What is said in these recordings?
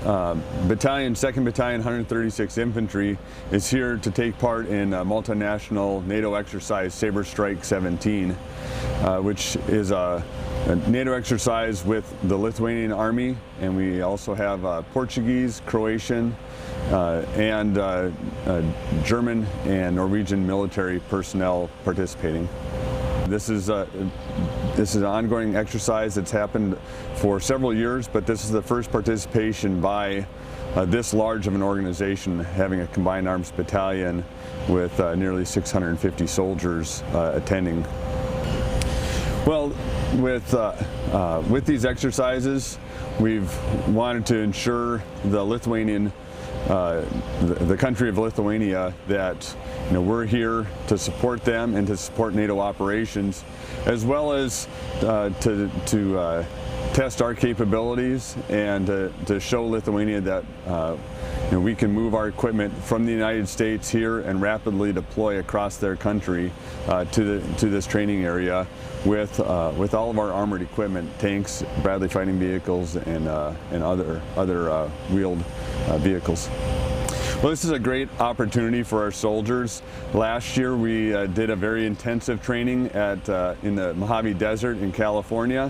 battalion, 2nd Battalion, 136th Infantry is here to take part in a multinational NATO exercise, Saber Strike 17, which is a NATO exercise with the Lithuanian Army, and we also have Portuguese, Croatian, and German and Norwegian military personnel participating. This is an ongoing exercise that's happened for several years, but this is the first participation by this large of an organization, having a combined arms battalion with nearly 650 soldiers attending. Well, with these exercises, we've wanted to ensure the Lithuanian, the country of Lithuania, that we're here to support them and to support NATO operations, as well as to test our capabilities and to show Lithuania that we can move our equipment from the United States here and rapidly deploy across their country to this training area with all of our armored equipment, tanks, Bradley fighting vehicles, and other wheeled vehicles. Well, this is a great opportunity for our soldiers. Last year we did a very intensive training in the Mojave Desert in California,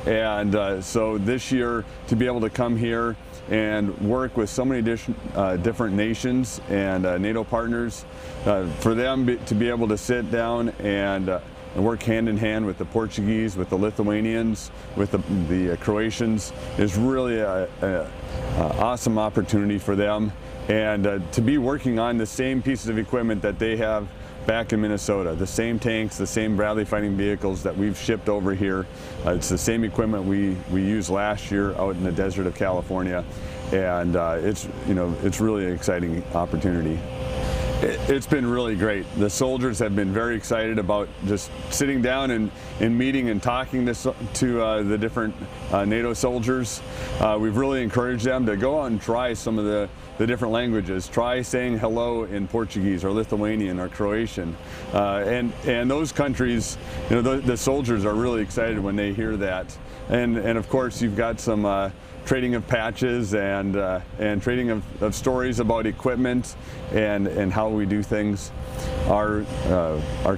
and so this year to be able to come here and work with so many different nations and NATO partners, for them to be able to sit down and work hand in hand with the Portuguese, with the Lithuanians, with the Croatians, is really an awesome opportunity for them. And to be working on the same pieces of equipment that they have back in Minnesota, the same tanks, the same Bradley fighting vehicles that we've shipped over here. It's the same equipment we used last year out in the desert of California, and it's really an exciting opportunity. It's been really great. The soldiers have been very excited about just sitting down and meeting and talking to the different NATO soldiers. We've really encouraged them to go out and try some of the different languages. Try saying hello in Portuguese or Lithuanian or Croatian. And those countries, the soldiers are really excited when they hear that. And of course, you've got some trading of patches and trading of stories about equipment and how we do things. Our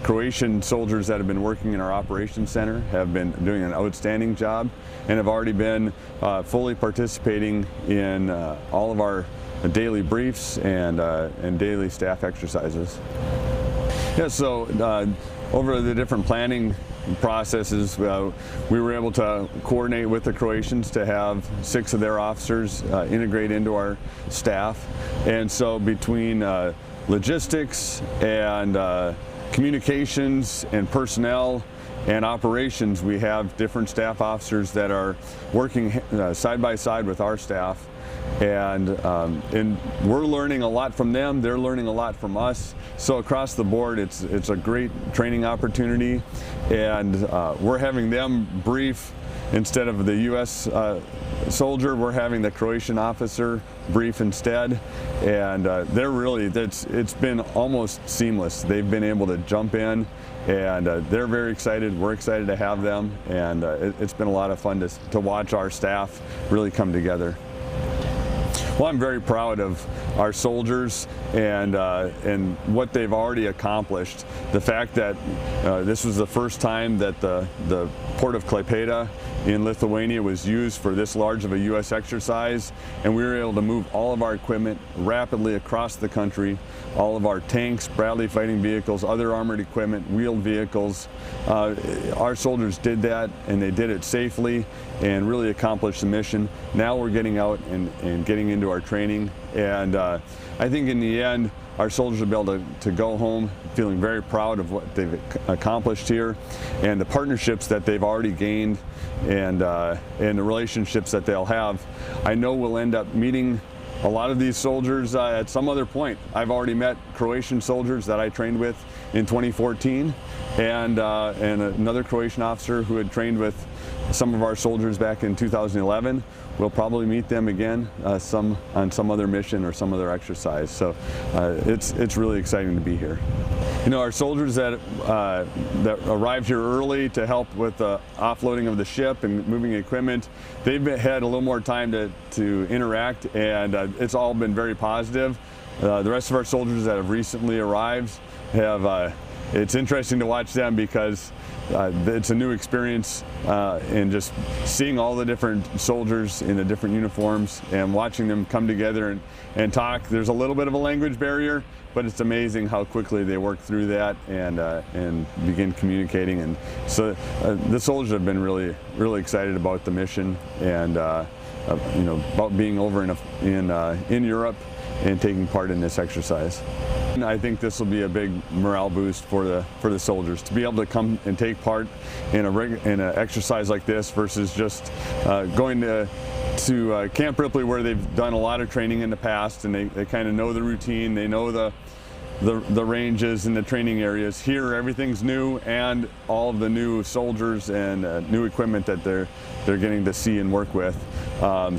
Croatian soldiers that have been working in our operations center have been doing an outstanding job and have already been fully participating in all of our daily briefs and daily staff exercises. Yeah, so over the different planning processes, we were able to coordinate with the Croatians to have 6 of their officers integrate into our staff. And so between logistics and communications and personnel and operations, we have different staff officers that are working side by side with our staff. And we're learning a lot from them, they're learning a lot from us. So across the board, it's a great training opportunity, and we're having them brief instead of the U.S. soldier. We're having the Croatian officer brief instead, and it's been almost seamless. They've been able to jump in, and they're very excited. We're excited to have them, and it's been a lot of fun to watch our staff really come together. Well, I'm very proud of our soldiers and what they've already accomplished. The fact that this was the first time that the port of Klaipėda in Lithuania was used for this large of a U.S. exercise, and we were able to move all of our equipment rapidly across the country, all of our tanks, Bradley fighting vehicles, other armored equipment, wheeled vehicles. Our soldiers did that, and they did it safely and really accomplished the mission. Now we're getting out and getting into our training, and I think in the end our soldiers will be able to go home feeling very proud of what they've accomplished here and the partnerships that they've already gained and the relationships that they'll have. I know we'll end up meeting a lot of these soldiers at some other point. I've already met Croatian soldiers that I trained with in 2014 and another Croatian officer who had trained with some of our soldiers back in 2011. We'll probably meet them again on some other mission or some other exercise. So it's really exciting to be here. You know, our soldiers that arrived here early to help with the offloading of the ship and moving equipment, they've had a little more time to interact, and it's all been very positive. The rest of our soldiers that have recently arrived have, it's interesting to watch them because it's a new experience, and just seeing all the different soldiers in the different uniforms and watching them come together and talk. There's a little bit of a language barrier, but it's amazing how quickly they work through that and begin communicating. And so the soldiers have been really excited about the mission and you know, about being over in Europe and taking part in this exercise. And I think this will be a big morale boost for the soldiers to be able to come and take part in an exercise like this versus just going to Camp Ripley, where they've done a lot of training in the past and they kind of know the routine, they know the ranges and the training areas. Here everything's new, and all of the new soldiers and new equipment that they're getting to see and work with.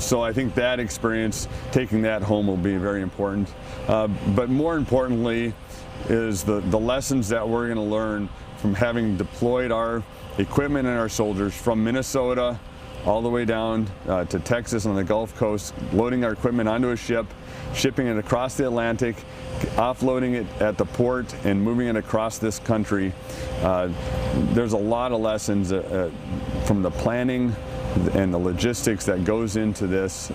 So I think that experience, taking that home, will be very important. But more importantly is the lessons that we're going to learn from having deployed our equipment and our soldiers from Minnesota all the way down to Texas on the Gulf Coast, loading our equipment onto a ship, shipping it across the Atlantic, offloading it at the port, and moving it across this country. There's a lot of lessons from the planning and the logistics that goes into this.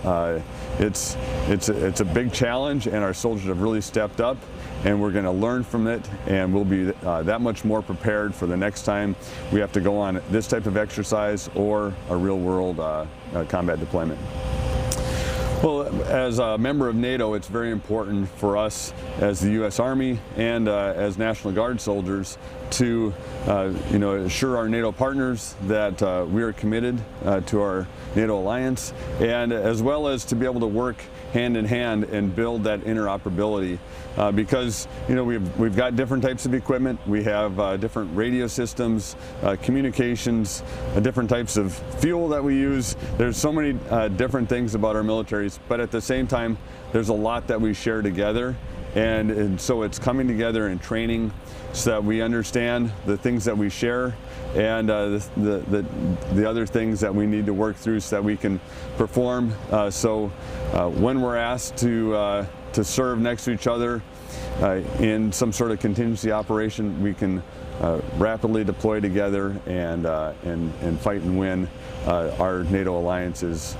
It's a big challenge, and our soldiers have really stepped up, and we're going to learn from it, and we'll be that much more prepared for the next time we have to go on this type of exercise or a real-world combat deployment. Well, as a member of NATO, it's very important for us as the U.S. Army and as National Guard soldiers to you know, assure our NATO partners that we are committed to our NATO alliance, and as well as to be able to work hand in hand and build that interoperability, because you know we've got different types of equipment, we have different radio systems, communications, different types of fuel that we use. There's so many different things about our militaries, but at the same time there's a lot that we share together, and so it's coming together in training so that we understand the things that we share and the other things that we need to work through so that we can perform. So when we're asked to serve next to each other in some sort of contingency operation, we can rapidly deploy together and fight and win our NATO alliances,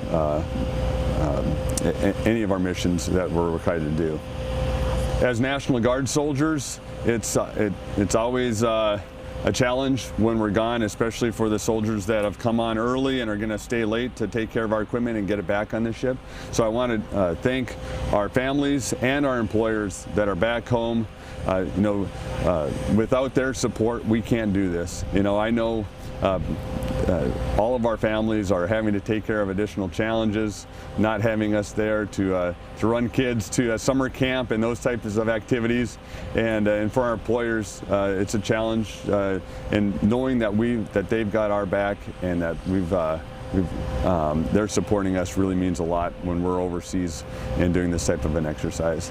any of our missions that we're required to do. As National Guard soldiers, it's always a challenge when we're gone, especially for the soldiers that have come on early and are going to stay late to take care of our equipment and get it back on the ship. So I want to thank our families and our employers that are back home. You know, without their support, we can't do this. You know, I know all of our families are having to take care of additional challenges, not having us there to run kids to summer camp and those types of activities, and for our employers, it's a challenge. And knowing that they've got our back and that they're supporting us really means a lot when we're overseas and doing this type of an exercise.